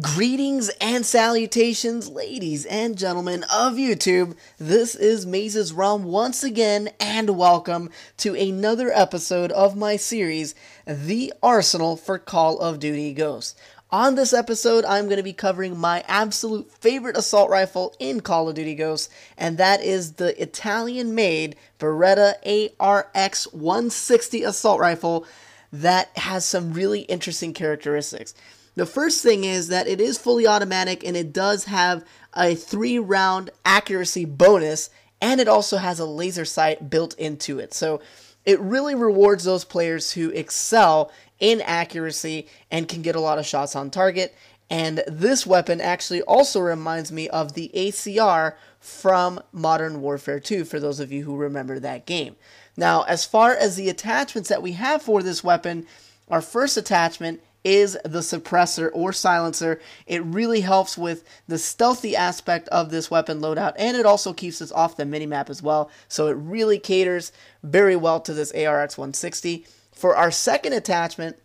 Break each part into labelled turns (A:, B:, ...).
A: Greetings and salutations, ladies and gentlemen of YouTube. This is MazezRealm once again, and welcome to another episode of my series, The Arsenal for Call of Duty Ghosts. On this episode, I'm going to be covering my absolute favorite assault rifle in Call of Duty Ghosts, and that is the Italian-made Beretta ARX-160 assault rifle that has some really interesting characteristics. The first thing is that it is fully automatic and it does have a 3-round accuracy bonus, and it also has a laser sight built into it. So it really rewards those players who excel in accuracy and can get a lot of shots on target. And this weapon actually also reminds me of the ACR from Modern Warfare 2, for those of you who remember that game. Now, as far as the attachments that we have for this weapon, our first attachment is the suppressor or silencer. It really helps with the stealthy aspect of this weapon loadout, and it also keeps us off the minimap as well, so it really caters very well to this ARX-160. For our second attachment,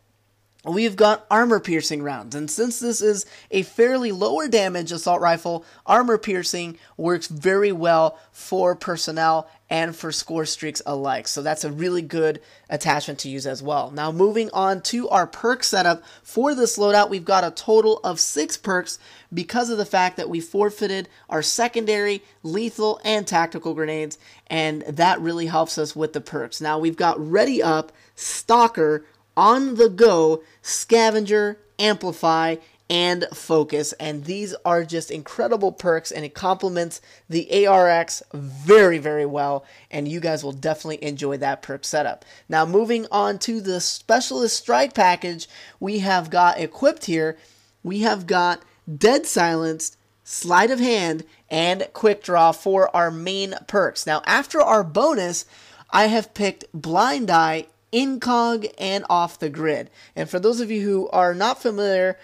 A: we've got armor piercing rounds, and since this is a fairly lower damage assault rifle, armor piercing works very well for personnel and for score streaks alike, so that's a really good attachment to use as well. Now, moving on to our perk setup for this loadout, we've got a total of 6 perks because of the fact that we forfeited our secondary, lethal, and tactical grenades, and that really helps us with the perks. Now, we've got Ready Up, Stalker, On the Go, Scavenger, Amplify, and Focus, and these are just incredible perks, and it complements the ARX very, very well, and you guys will definitely enjoy that perk setup. Now, moving on to the Specialist Strike package, we have got equipped here, we have got Dead Silence, Sleight of Hand, and Quick Draw for our main perks. Now, after our bonus, I have picked Blind Eye, Incog, and Off the Grid. And for those of you who are not familiar,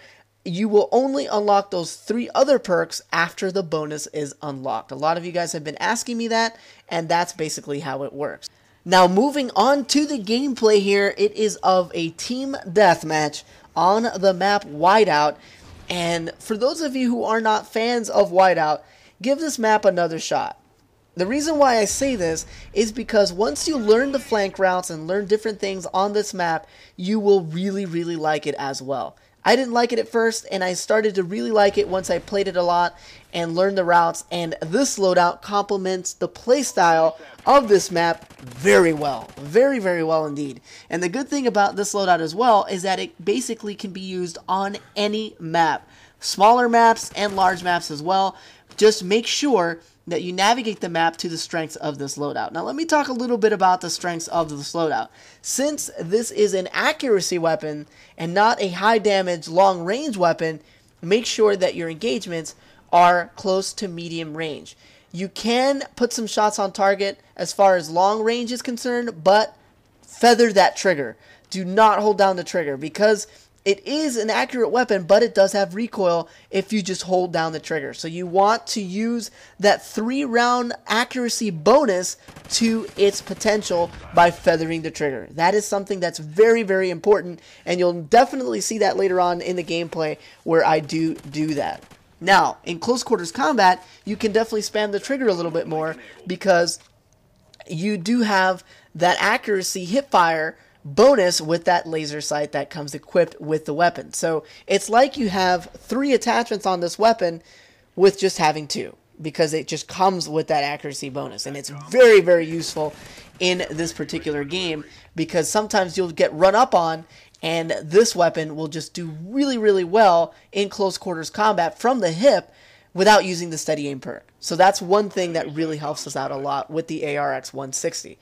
A: you will only unlock those 3 other perks after the bonus is unlocked. A lot of you guys have been asking me that, and that's basically how it works. Now, moving on to the gameplay here, it is of a team deathmatch on the map Whiteout. And for those of you who are not fans of Whiteout, give this map another shot. The reason why I say this is because once you learn the flank routes and learn different things on this map, you will really, really like it as well. I didn't like it at first, and I started to really like it once I played it a lot and learned the routes, and this loadout complements the playstyle of this map very well. Very, very well indeed. And the good thing about this loadout as well is that it basically can be used on any map. Smaller maps and large maps as well. Just make sure that you navigate the map to the strengths of this loadout. Now, let me talk a little bit about the strengths of this loadout. Since this is an accuracy weapon and not a high damage long range weapon, make sure that your engagements are close to medium range. You can put some shots on target as far as long range is concerned, but feather that trigger. Do not hold down the trigger, because it is an accurate weapon, but it does have recoil if you just hold down the trigger. So you want to use that 3-round accuracy bonus to its potential by feathering the trigger. That is something that's very, very important, and you'll definitely see that later on in the gameplay where I do that. Now, in close quarters combat, you can definitely spam the trigger a little bit more, because you do have that accuracy hipfire bonus with that laser sight that comes equipped with the weapon. So it's like you have 3 attachments on this weapon with just having 2, because it just comes with that accuracy bonus, and it's very, very useful in this particular game, because sometimes you'll get run up on, and this weapon will just do really, really well in close quarters combat from the hip without using the steady aim perk. So that's one thing that really helps us out a lot with the ARX-160.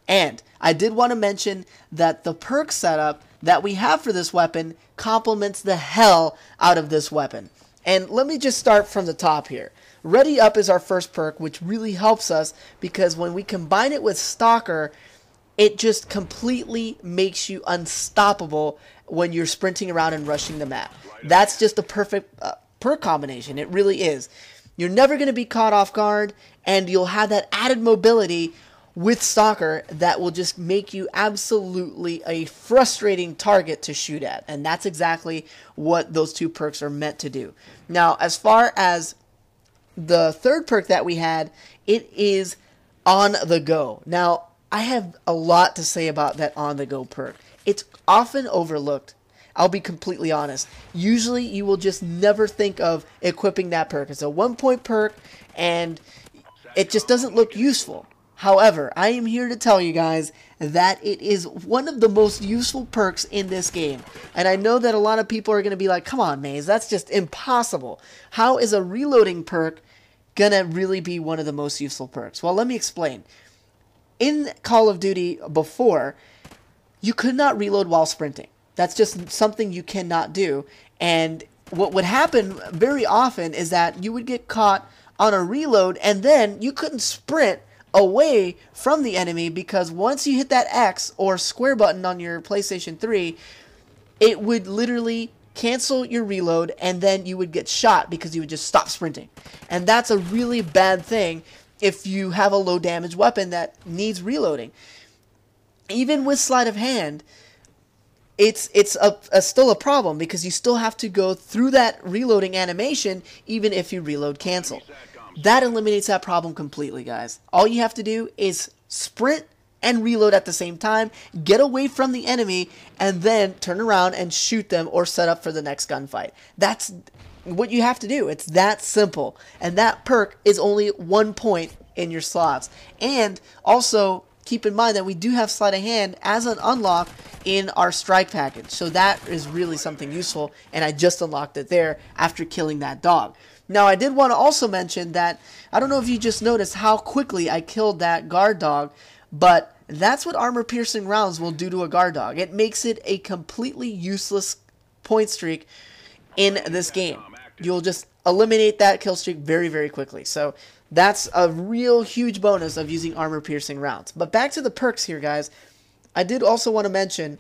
A: And I did want to mention that the perk setup that we have for this weapon complements the hell out of this weapon. And let me just start from the top here. Ready Up is our first perk, which really helps us, because when we combine it with Stalker, it just completely makes you unstoppable when you're sprinting around and rushing the map. That's just the perfect perk combination. It really is. You're never going to be caught off guard, and you'll have that added mobility with Stalker that will just make you absolutely a frustrating target to shoot at. And that's exactly what those 2 perks are meant to do. Now, as far as the third perk that we had, it is On the Go. Now, I have a lot to say about that On the Go perk. It's often overlooked. I'll be completely honest. Usually, you will just never think of equipping that perk. It's a 1-point perk, and it just doesn't look useful. However, I am here to tell you guys that it is one of the most useful perks in this game. And I know that a lot of people are going to be like, come on, Maze, that's just impossible. How is a reloading perk going to really be one of the most useful perks? Well, let me explain. In Call of Duty before, you could not reload while sprinting. That's just something you cannot do. And what would happen very often is that you would get caught on a reload and then you couldn't sprint away from the enemy, because once you hit that X or square button on your PlayStation 3, it would literally cancel your reload and then you would get shot because you would just stop sprinting. And that's a really bad thing if you have a low damage weapon that needs reloading. Even with sleight of hand, it's still a problem, because you still have to go through that reloading animation even if you reload cancel. That eliminates that problem completely, guys. All you have to do is sprint and reload at the same time, get away from the enemy, and then turn around and shoot them or set up for the next gunfight. That's what you have to do. It's that simple. And that perk is only 1 point in your slots. And also, keep in mind that we do have sleight of hand as an unlock in our strike package. So that is really something useful, and I just unlocked it there after killing that dog. Now, I did want to also mention that, I don't know if you just noticed how quickly I killed that guard dog, but that's what armor-piercing rounds will do to a guard dog. It makes it a completely useless point streak in this game. You'll just eliminate that kill streak very, very quickly. So that's a real huge bonus of using armor-piercing rounds. But back to the perks here, guys. I did also want to mention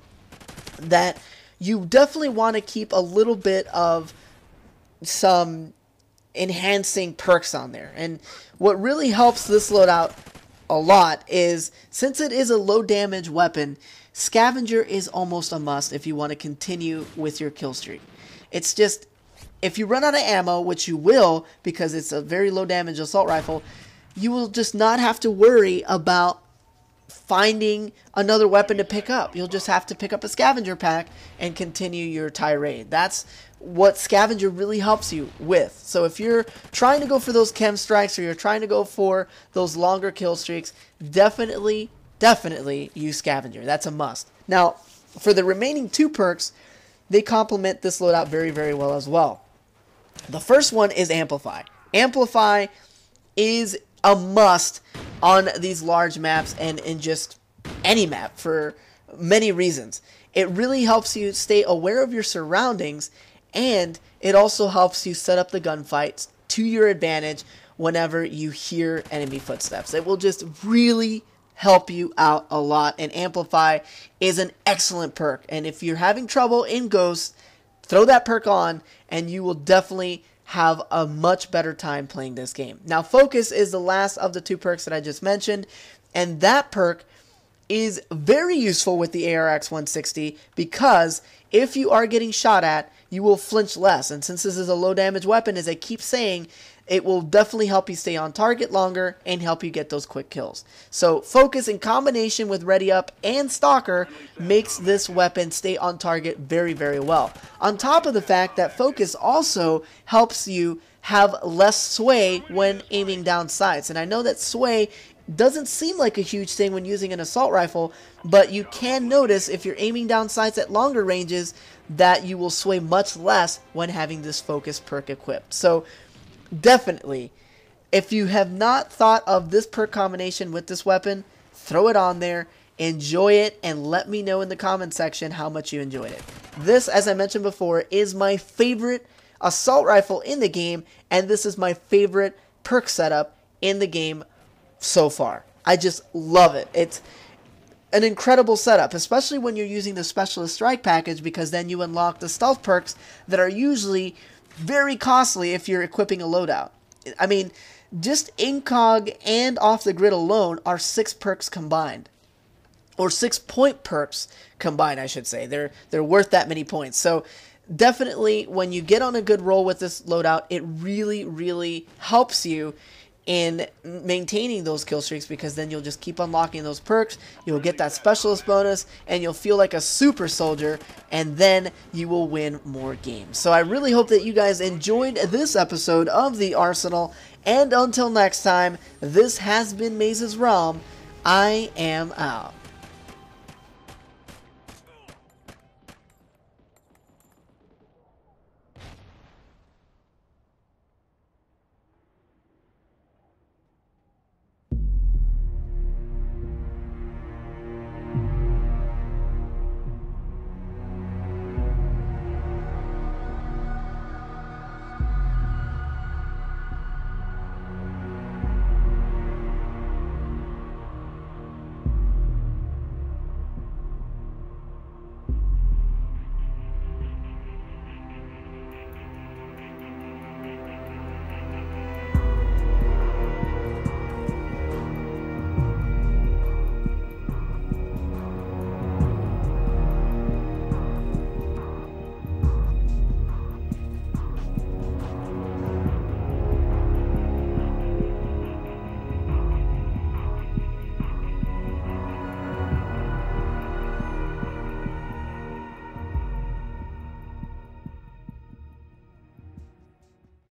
A: that you definitely want to keep a little bit of some enhancing perks on there. And what really helps this loadout a lot is, since it is a low damage weapon, Scavenger is almost a must if you want to continue with your kill streak. It's just, if you run out of ammo, which you will because it's a very low damage assault rifle, you will just not have to worry about finding another weapon to pick up. You'll just have to pick up a scavenger pack and continue your tirade. That's what scavenger really helps you with. So if you're trying to go for those chem strikes, or you're trying to go for those longer kill streaks, definitely use scavenger. That's a must. Now, for the remaining 2 perks, they complement this loadout very, very well as well. The first one is Amplify. Amplify is a must on these large maps and in just any map for many reasons. It really helps you stay aware of your surroundings, and it also helps you set up the gunfights to your advantage whenever you hear enemy footsteps. It will just really help you out a lot, and Amplify is an excellent perk. And if you're having trouble in Ghost, throw that perk on and you will definitely have a much better time playing this game. Now, Focus is the last of the 2 perks that I just mentioned, and that perk is very useful with the ARX-160, because if you are getting shot at, you will flinch less. And since this is a low damage weapon, as I keep saying, it will definitely help you stay on target longer and help you get those quick kills. So Focus, in combination with Ready Up and Stalker, makes this weapon stay on target very, very well. On top of the fact that Focus also helps you have less sway when aiming down sights. And I know that sway doesn't seem like a huge thing when using an assault rifle, but you can notice if you're aiming down sights at longer ranges that you will sway much less when having this Focus perk equipped. So definitely, if you have not thought of this perk combination with this weapon, throw it on there, enjoy it, and let me know in the comment section how much you enjoyed it. This, as I mentioned before, is my favorite assault rifle in the game, and this is my favorite perk setup in the game so far. I just love it. It's an incredible setup, especially when you're using the Specialist Strike package, because then you unlock the stealth perks that are usually very costly if you're equipping a loadout. I mean, Just incog and off the grid alone are 6 perks combined. Or 6 point perks combined, I should say. They're worth that many points. So definitely, when you get on a good roll with this loadout, it really, really helps you in maintaining those kill streaks, because then you'll just keep unlocking those perks, you'll get that specialist bonus, and you'll feel like a super soldier, and then you will win more games. So I really hope that you guys enjoyed this episode of The Arsenal, and until next time, this has been MazezRealm. I am out.